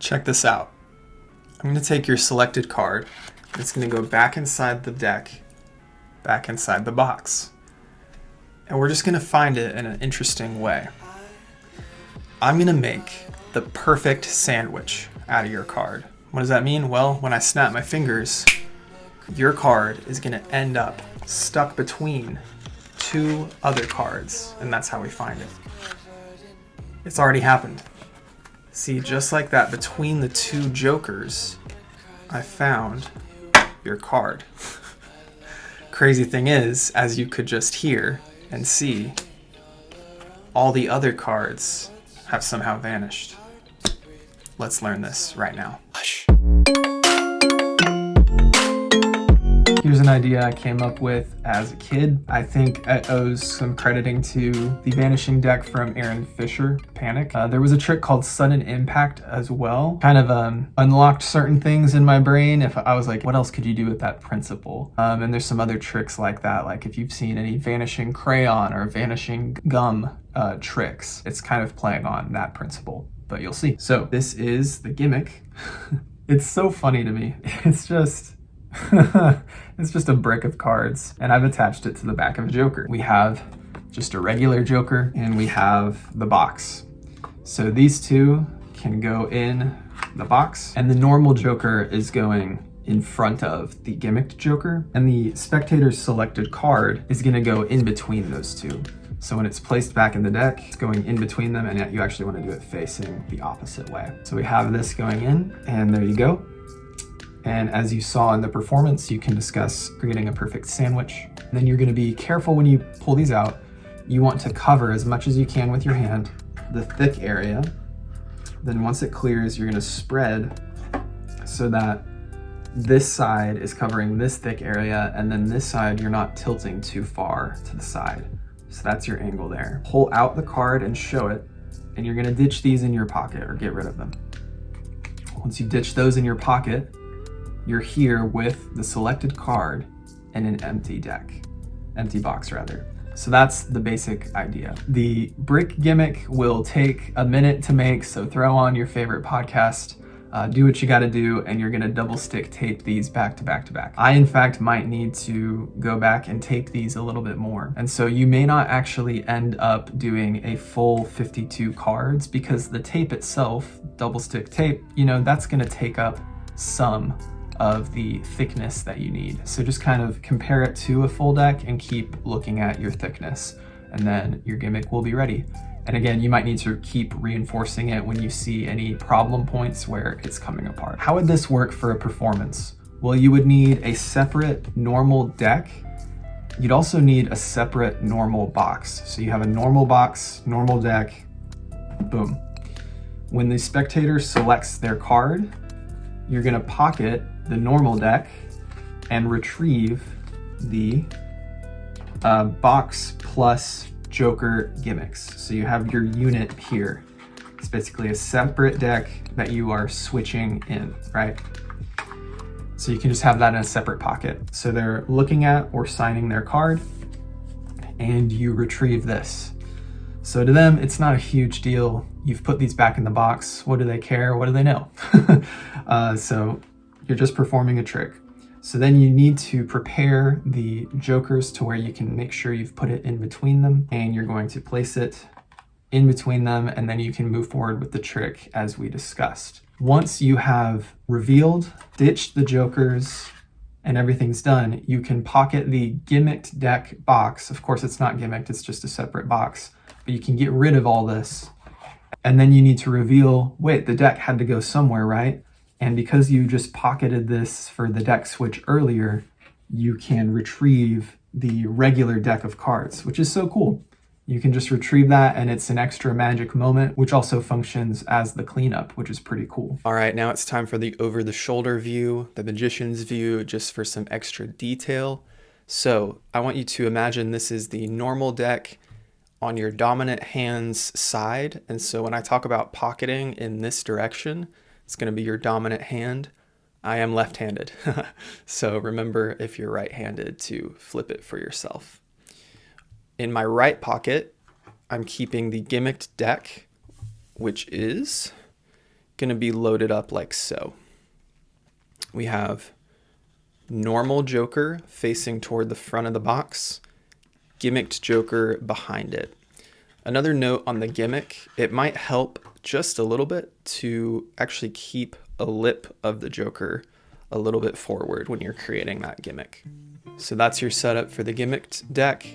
Check this out. I'm going to take your selected card. It's going to go back inside the deck, back inside the box. And we're just going to find it in an interesting way. I'm going to make the perfect sandwich out of your card. What does that mean? Well, when I snap my fingers, your card is going to end up stuck between two other cards, and that's how we find it. It's already happened. See, just like that, between the two jokers, I found your card. Crazy thing is, as you could just hear and see, all the other cards have somehow vanished. Let's learn this right now. Here's an idea I came up with as a kid. I think it owes some crediting to the Vanishing deck from Aaron Fisher, Panic. There was a trick called Sudden Impact as well. Kind of unlocked certain things in my brain. If I was like, what else could you do with that principle? And there's some other tricks like that. Like if you've seen any Vanishing Crayon or Vanishing Gum tricks, it's kind of playing on that principle, but you'll see. So this is the gimmick. It's so funny to me. It's just a brick of cards, and I've attached it to the back of a joker. We have just a regular joker, and we have the box. So these two can go in the box, and the normal joker is going in front of the gimmicked joker, and the spectator's selected card is going to go in between those two. So when it's placed back in the deck, it's going in between them, and yet you actually want to do it facing the opposite way. So we have this going in, and there you go. And as you saw in the performance, you can discuss creating a perfect sandwich. And then you're going to be careful when you pull these out. You want to cover as much as you can with your hand the thick area. Then once it clears, you're going to spread so that this side is covering this thick area, and then this side you're not tilting too far to the side. So that's your angle there. Pull out the card and show it, and you're going to ditch these in your pocket or get rid of them. Once you ditch those in your pocket, you're here with the selected card and an empty box rather. So that's the basic idea. The brick gimmick will take a minute to make, so throw on your favorite podcast, do what you gotta do, and you're gonna double stick tape these back to back to back. I, in fact, might need to go back and tape these a little bit more. And so you may not actually end up doing a full 52 cards because the tape itself, double stick tape, that's gonna take up some of the thickness that you need. So just kind of compare it to a full deck and keep looking at your thickness, and then your gimmick will be ready. And again, you might need to keep reinforcing it when you see any problem points where it's coming apart. How would this work for a performance? Well, you would need a separate normal deck. You'd also need a separate normal box. So you have a normal box, normal deck, boom. When the spectator selects their card, you're gonna pocket the normal deck and retrieve the box plus joker gimmicks. So you have your unit here. It's basically a separate deck that you are switching in, right? So you can just have that in a separate pocket. So they're looking at or signing their card, and you retrieve this. So to them, it's not a huge deal. You've put these back in the box. What do they care? What do they know? So you're just performing a trick. So then you need to prepare the jokers to where you can make sure you've put it in between them, and you're going to place it in between them, and then you can move forward with the trick as we discussed. Once you have revealed, ditched the jokers, and everything's done, you can pocket the gimmicked deck box. Of course, it's not gimmicked, it's just a separate box, but you can get rid of all this. And then you need to reveal, wait, the deck had to go somewhere, right? And because you just pocketed this for the deck switch earlier, you can retrieve the regular deck of cards, which is so cool. You can just retrieve that, and it's an extra magic moment, which also functions as the cleanup, which is pretty cool. All right, now it's time for the over-the-shoulder view, the magician's view, just for some extra detail. So I want you to imagine this is the normal deck on your dominant hand's side. And so when I talk about pocketing in this direction, it's going to be your dominant hand. I am left-handed. So remember, if you're right-handed, to flip it for yourself. In my right pocket, I'm keeping the gimmicked deck, which is going to be loaded up like so. We have normal Joker facing toward the front of the box, gimmicked Joker behind it. Another note on the gimmick, it might help just a little bit to actually keep a lip of the Joker a little bit forward when you're creating that gimmick. So that's your setup for the gimmicked deck.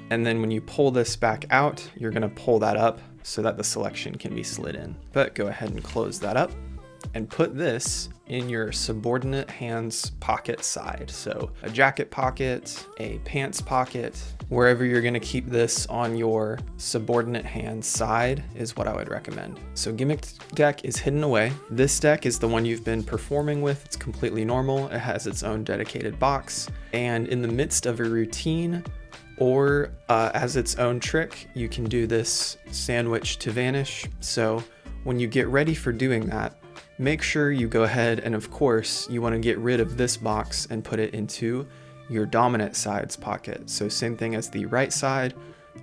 And then when you pull this back out, you're going to pull that up so that the selection can be slid in. But go ahead and close that up and put this in your subordinate hands pocket side. So a jacket pocket, a pants pocket, wherever you're going to keep this on your subordinate hand side is what I would recommend. So gimmicked deck is hidden away. This deck is the one you've been performing with. It's completely normal. It has its own dedicated box. And in the midst of a routine, or as its own trick, you can do this sandwich to vanish. So when you get ready for doing that, make sure you go ahead and, of course, you want to get rid of this box and put it into your dominant side's pocket. So same thing as the right side.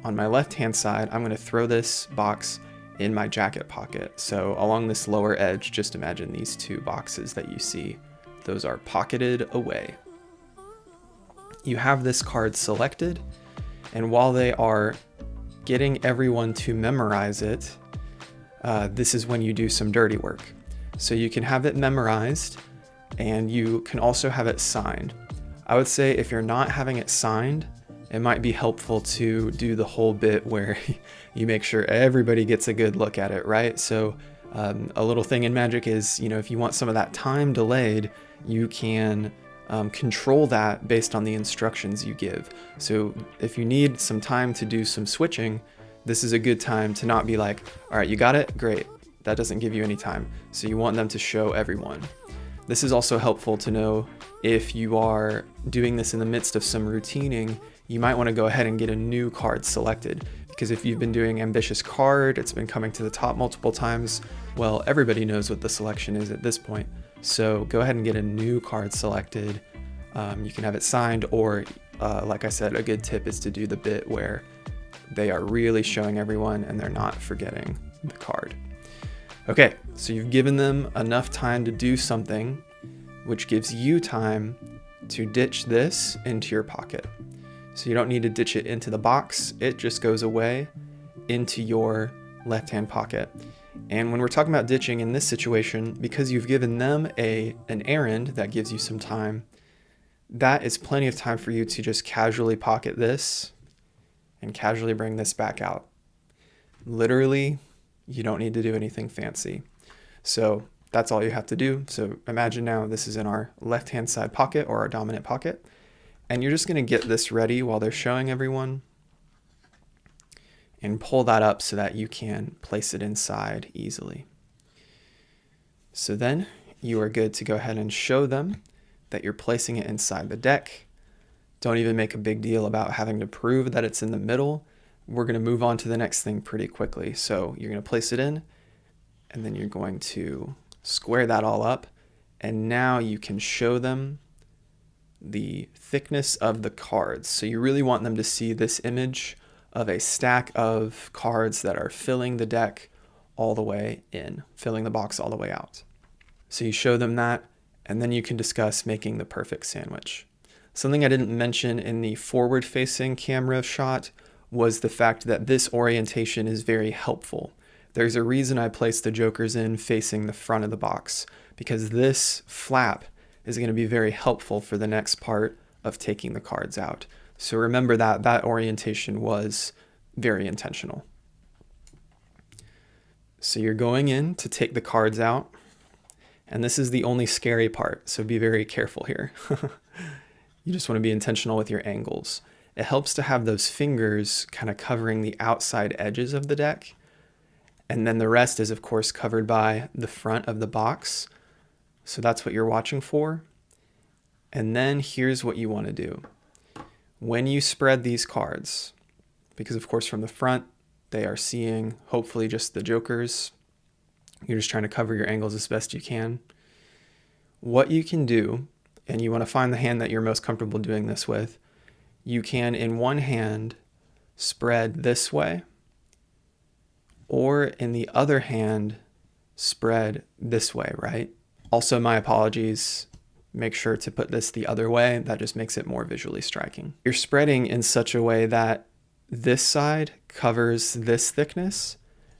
On my left hand side, I'm going to throw this box in my jacket pocket. So along this lower edge, just imagine these two boxes that you see. Those are pocketed away. You have this card selected, and while they are getting everyone to memorize it, this is when you do some dirty work. So you can have it memorized, and you can also have it signed. I would say if you're not having it signed, it might be helpful to do the whole bit where you make sure everybody gets a good look at it, right? So a little thing in Magic is, if you want some of that time delayed, you can control that based on the instructions you give. So if you need some time to do some switching, this is a good time to not be like, all right, you got it? Great. That doesn't give you any time. So you want them to show everyone. This is also helpful to know if you are doing this in the midst of some routining, you might want to go ahead and get a new card selected. Because if you've been doing ambitious card, it's been coming to the top multiple times, well, everybody knows what the selection is at this point. So go ahead and get a new card selected. You can have it signed, or like I said, a good tip is to do the bit where they are really showing everyone and they're not forgetting the card. Okay, so you've given them enough time to do something, which gives you time to ditch this into your pocket. So you don't need to ditch it into the box. It just goes away into your left-hand pocket. And when we're talking about ditching in this situation, because you've given them an errand that gives you some time, that is plenty of time for you to just casually pocket this and casually bring this back out. Literally, you don't need to do anything fancy. So that's all you have to do. So imagine now this is in our left-hand side pocket or our dominant pocket, and you're just going to get this ready while they're showing everyone and pull that up so that you can place it inside easily. So then you are good to go ahead and show them that you're placing it inside the deck. Don't even make a big deal about having to prove that it's in the middle. We're going to move on to the next thing pretty quickly. So you're going to place it in, and then you're going to square that all up. And now you can show them the thickness of the cards. So you really want them to see this image of a stack of cards that are filling the deck all the way in, filling the box all the way out. So you show them that, and then you can discuss making the perfect sandwich. Something I didn't mention in the forward-facing camera shot was the fact that this orientation is very helpful. There's a reason I placed the jokers in facing the front of the box, because this flap is going to be very helpful for the next part of taking the cards out. So remember that orientation was very intentional. So you're going in to take the cards out, and this is the only scary part, so be very careful here. You just want to be intentional with your angles. It helps to have those fingers kind of covering the outside edges of the deck. And then the rest is, of course, covered by the front of the box. So that's what you're watching for. And then here's what you want to do. When you spread these cards, because of course from the front, they are seeing hopefully just the jokers. You're just trying to cover your angles as best you can. What you can do, and you want to find the hand that you're most comfortable doing this with, you can, in one hand, spread this way, or in the other hand, spread this way, right? Also, my apologies. Make sure to put this the other way. That just makes it more visually striking. You're spreading in such a way that this side covers this thickness,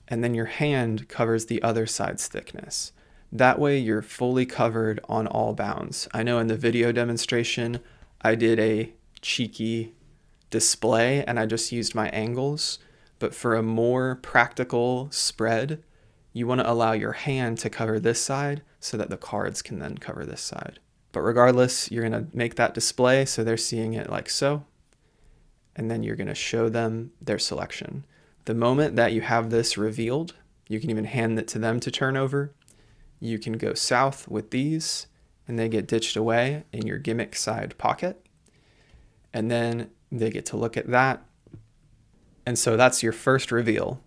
and then your hand covers the other side's thickness. That way you're fully covered on all bounds. I know in the video demonstration, I did a cheeky display and I just used my angles, but for a more practical spread, you want to allow your hand to cover this side so that the cards can then cover this side. But regardless, you're going to make that display so they're seeing it like so, and then you're going to show them their selection. The moment that you have this revealed, you can even hand it to them to turn over. You can go south with these, and they get ditched away in your gimmick side pocket. And then they get to look at that. And so that's your first reveal.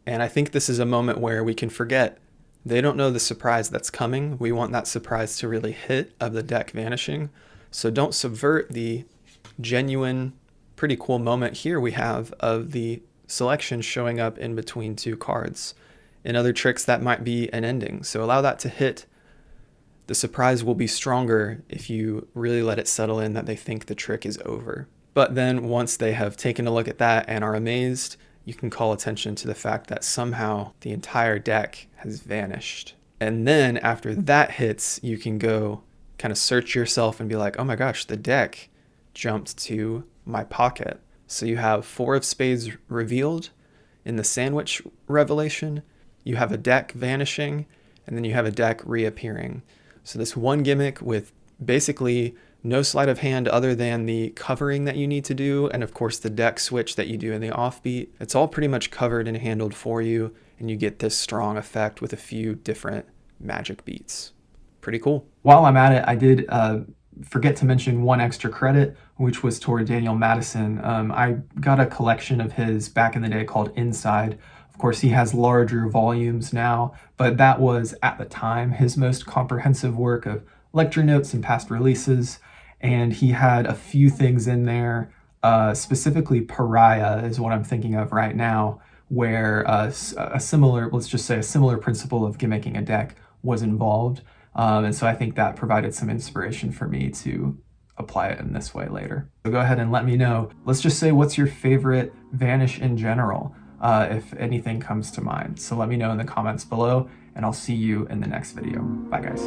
And I think this is a moment where we can forget. They don't know the surprise that's coming. We want that surprise to really hit of the deck vanishing. So don't subvert the genuine, pretty cool moment here we have of the selection showing up in between two cards. In other tricks, that might be an ending. So allow that to hit. The surprise will be stronger if you really let it settle in that they think the trick is over. But then once they have taken a look at that and are amazed, you can call attention to the fact that somehow the entire deck has vanished. And then after that hits, you can go kind of search yourself and be like, oh my gosh, the deck jumped to my pocket. So you have 4 of spades revealed in the sandwich revelation. You have a deck vanishing, and then you have a deck reappearing. So this one gimmick with basically no sleight of hand other than the covering that you need to do, and of course the deck switch that you do in the offbeat. It's all pretty much covered and handled for you, and you get this strong effect with a few different magic beats. Pretty cool. While I'm at it, I did forget to mention one extra credit, which was toward Daniel Madison. I got a collection of his back in the day called Inside. Of course, he has larger volumes now, but that was at the time his most comprehensive work of lecture notes and past releases. And he had a few things in there, specifically Pariah is what I'm thinking of right now, where a similar, let's just say a similar principle of gimmicking a deck was involved. And so I think that provided some inspiration for me to apply it in this way later. So go ahead and let me know. Let's just say, what's your favorite Vanish in general, if anything comes to mind. So let me know in the comments below, and I'll see you in the next video. Bye, guys.